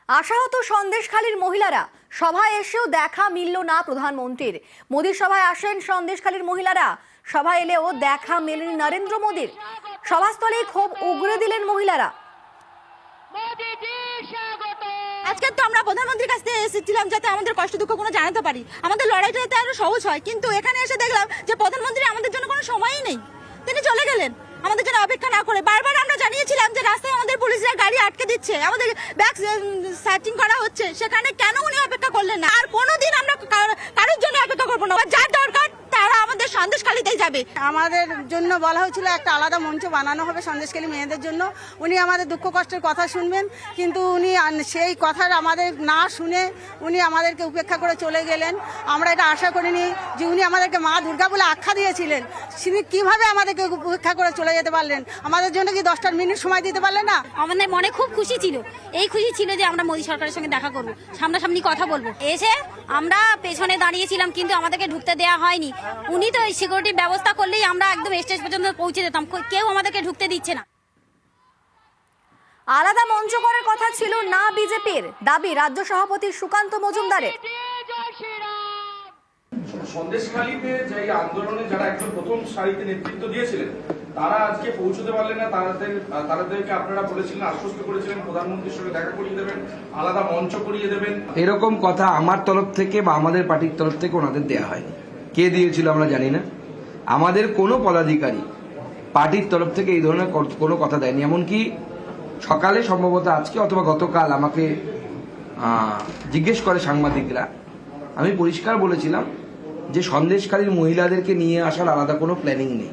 আশাহত সন্দেশখালীর মহিলারা সভায় এসেও দেখা মিলল না প্রধানমন্ত্রীর। মোদীর সভায় আসেন সন্দেশখালীর মহিলারা, সভায় এলেও দেখা মেলেনি নরেন্দ্র মোদীর। সভাস্থলেই ক্ষোভ উগরে দিলেন মহিলারা। আজকে তো আমরা প্রধানমন্ত্রীর কাছ থেকে এসেছিলাম যাতে আমাদের কষ্ট দুঃখ কোনো জানাতে পারি, আমাদের লড়াইটা যাতে আরো সহজ হয়, কিন্তু এখানে এসে দেখলাম যে প্রধানমন্ত্রী আমাদের জন্য কোনো সময়ই নেই, তিনি চলে গেলেন আমাদের জন্য অপেক্ষা না করে। বারবার আমরা জানিয়েছিলাম যে রাস্তায় আমাদের পুলিশরা গাড়ি আটকে দিচ্ছে, আমাদের ব্যাগ সার্চিং করা হচ্ছে, সেখানে কেন উনি অপেক্ষা করলেন না? আর কোনোদিন আমরা কারোর জন্য অপেক্ষা করবো না, যার দরকার তারা আমাদের সন্দেশখালীতেই যাবে। আমাদের জন্য বলা হয়েছিল একটা আলাদা মঞ্চ বানানো হবে সন্দেশখালী মেয়েদের জন্য, উনি আমাদের দুঃখ কষ্টের কথা শুনবেন, কিন্তু উনি সেই কথার আমাদের না শুনে উনি আমাদেরকে উপেক্ষা করে চলে গেলেন। আমরা এটা আশা করিনি যে উনি আমাদেরকে মা দুর্গা বলে আখ্যা দিয়েছিলেন, তিনি কিভাবে আমাদেরকে উপেক্ষা করে চলে যেতে পারলেন? আমাদের জন্য কি 10 মিনিট সময় দিতে পারলেন না? আমাদের মনে খুব খুশি ছিল, এই খুশি ছিল যে আমরা মোদী সরকারের সঙ্গে দেখা করবো, সামনাসামনি কথা বলবো। এসে আমরা পেছনে দাঁড়িয়েছিলাম কিন্তু আমাদেরকে ঢুকতে দেওয়া হয়নি। উনি তো সিকিউরিটি ব্যবস্থা করলেই আমরা একদম স্টেজ পর্যন্ত পৌঁছে যেতাম, কেউ আমাদেরকে ঢুকতে দিচ্ছে না। আলাদা মঞ্চ করার কথা ছিল না বিজেপির, দাবি রাজ্য সভাপতি সুকান্ত মজুমদারের। সন্দেশখালীতে যে আন্দোলনে যারা একদম প্রথম সারিতে নেতৃত্ব দিয়েছিলেন তারা আজকে পৌঁছতে পারলেন না। তাদেরকে আপনারা বলেছিলেন, আশ্বস্ত করেছিলেন প্রধানমন্ত্রীর সঙ্গে দেখা করিয়ে দেবেন, আলাদা মঞ্চ করিয়ে দেবেন। এরকম কথা আমার তরফ থেকে বা আমাদের পার্টির তরফ থেকে ওনাদের দেওয়া হয়নি। কে দিয়েছিল আমরা জানি না। আমাদের কোনো পদাধিকারী পার্টির তরফ থেকে এই ধরনের কোনো কথা দেয়নি। এমনকি সকালে সম্ভবত আজকে অথবা গতকাল আমাকে জিজ্ঞেস করে সাংবাদিকরা, আমি পরিষ্কার বলেছিলাম যে সন্দেশখালীর মহিলাদেরকে নিয়ে আসার আলাদা কোনো প্ল্যানিং নেই।